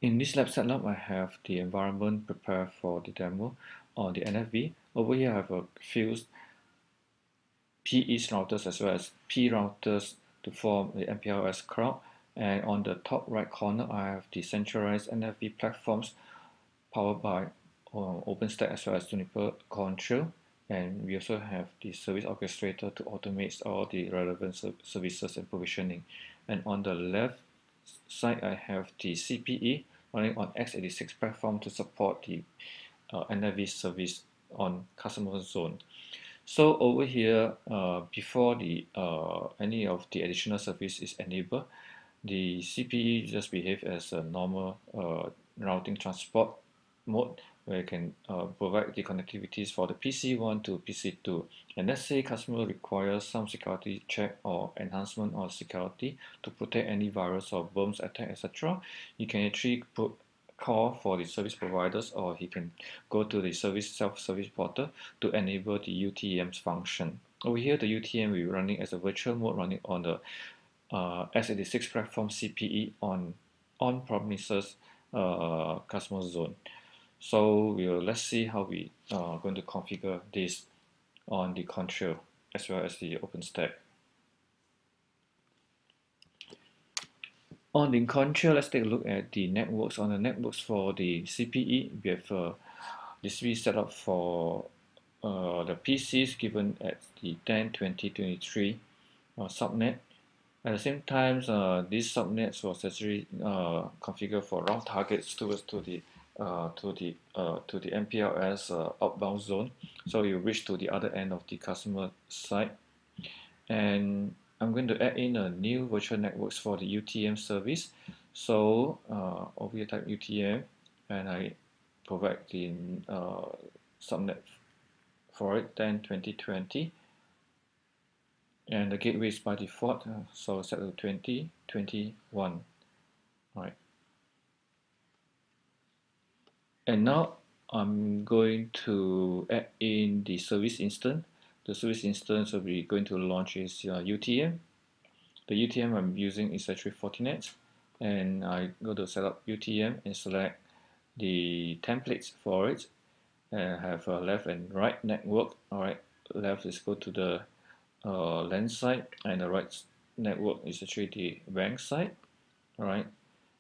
In this lab setup, I have the environment prepared for the demo on the NFV. Over here, I have a few PE routers as well as P routers to form the MPLS crowd. And on the top right corner, I have the centralized NFV platforms powered by Openstack as well as OpenContrail. And we also have the service orchestrator to automate all the relevant services and provisioning. And on the left side, I have the CPE running on X86 platform to support the NFV service on customer zone. So over here, before the any of the additional service is enabled, the CPE just behave as a normal routing transport mode where you can provide the connectivities for the PC1 to PC2. And let's say customer requires some security check or enhancement or security to protect any virus or worms attack, etc. You can actually call for the service providers, or he can go to the self-service portal to enable the UTM's function. Over here, the UTM will be running as a virtual mode running on the X86 platform CPE on-premises customer zone. So let's see how we are going to configure this on the Contrail as well as the OpenStack. On the Contrail, let's take a look at the networks. On the networks for the CPE, we have this we set up for the PCs given at the 10.20.23 subnet. At the same time, these subnets was actually configured for route targets towards to the MPLS outbound zone. So you reach to the other end of the customer side, and I'm going to add in a new virtual networks for the UTM service. So over here type UTM, and I provide the subnet for it 10.20.20. And the gateway is by default, so set to 2021. Right. And now I'm going to add in the service instance. The service instance will be going to launch is UTM. The UTM I'm using is actually Fortinet, and I go to set up UTM and select the templates for it, and have a left and right network. All right, left is go to the LAN side, and the right network is actually the WAN side. All right,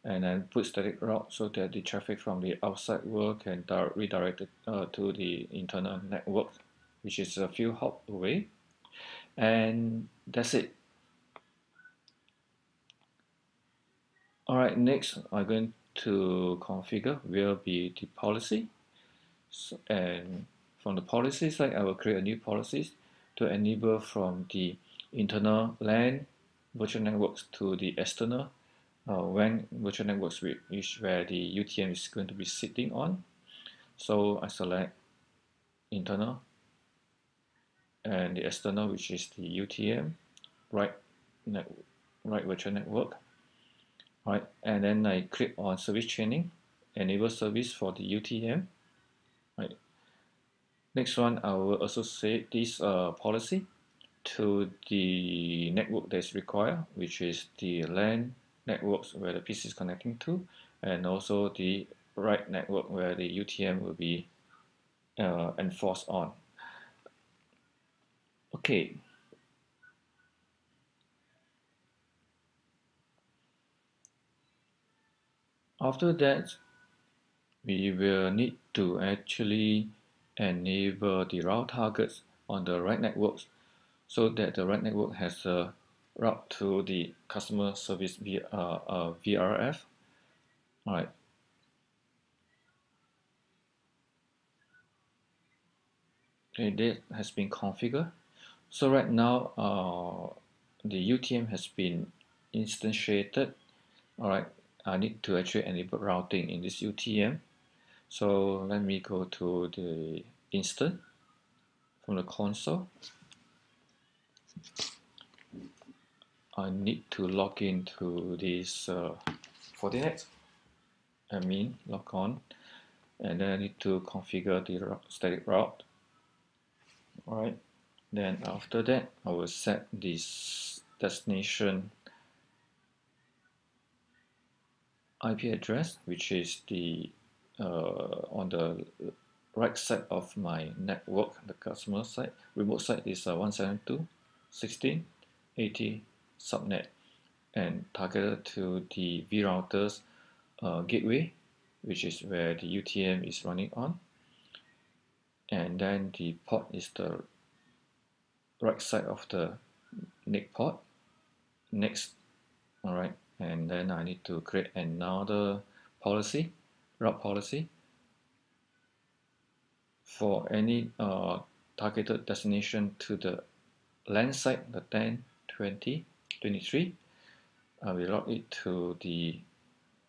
and then put static route so that the traffic from the outside world can redirect it to the internal network, which is a few hop away, and that's it. All right, next I'm going to configure will be the policy. So, and from the policy side, I will create a new policies to enable from the internal LAN virtual networks to the external WAN virtual networks, which where the UTM is going to be sitting on. So I select internal and the external, which is the UTM right virtual network. Right, and then I click on service chaining, enable service for the UTM. Right. Next one, I will associate this policy to the network that's required, which is the LAN networks where the PC is connecting to, and also the right network where the UTM will be enforced on. Okay. After that, we will need to actually enable the route targets on the right networks so that the right network has a route to the customer service via VRF. All right. Okay, that has been configured. So right now, the UTM has been instantiated. All right, I need to actually enable routing in this UTM. So let me go to the instance from the console. I need to log into this Fortinet admin, log on, and then I need to configure the static route. All right. Then after that, I will set this destination IP address, which is the on the right side of my network, the customer side. Remote side is 172.16.80 subnet, and targeted to the vRouters gateway, which is where the UTM is running on. And then the port is the right side of the NIC port. Next, all right, and then I need to create another policy, route policy, for any targeted destination to the LAN site, the 10, 20, 23. I will route it to the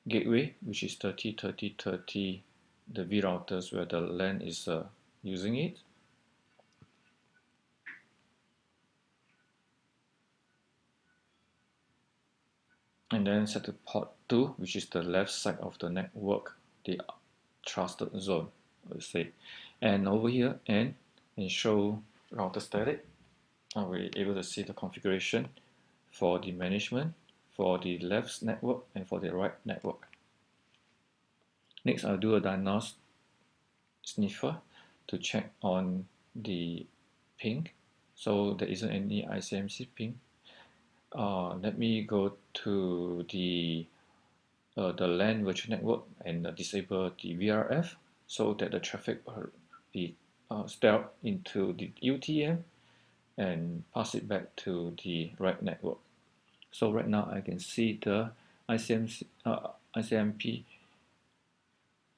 gateway, which is 30, 30, 30, the vRouters where the LAN is using it. And then set to port 2, which is the left side of the network, the trusted zone, let's say. And over here, and show router static, I will be able to see the configuration for the management, for the left network, and for the right network. Next, I'll do a diagnostic sniffer to check on the ping. So there isn't any ICMC ping. Let me go to the LAN virtual network and disable the VRF so that the traffic will be steered into the UTM and pass it back to the right network. So right now I can see the ICMP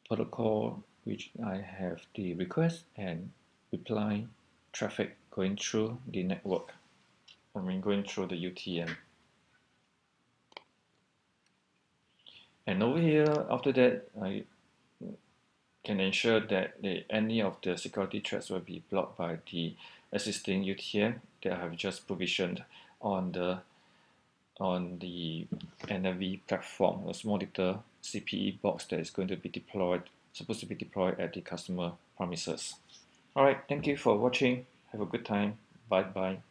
protocol, which I have the request and reply traffic going through the network. I mean going through the UTM. And over here, after that, I can ensure that any of the security threats will be blocked by the existing UTM that I have just provisioned on the NFV platform, a small little CPE box that is going to be deployed, supposed to be deployed at the customer premises. Alright, thank you for watching. Have a good time. Bye bye.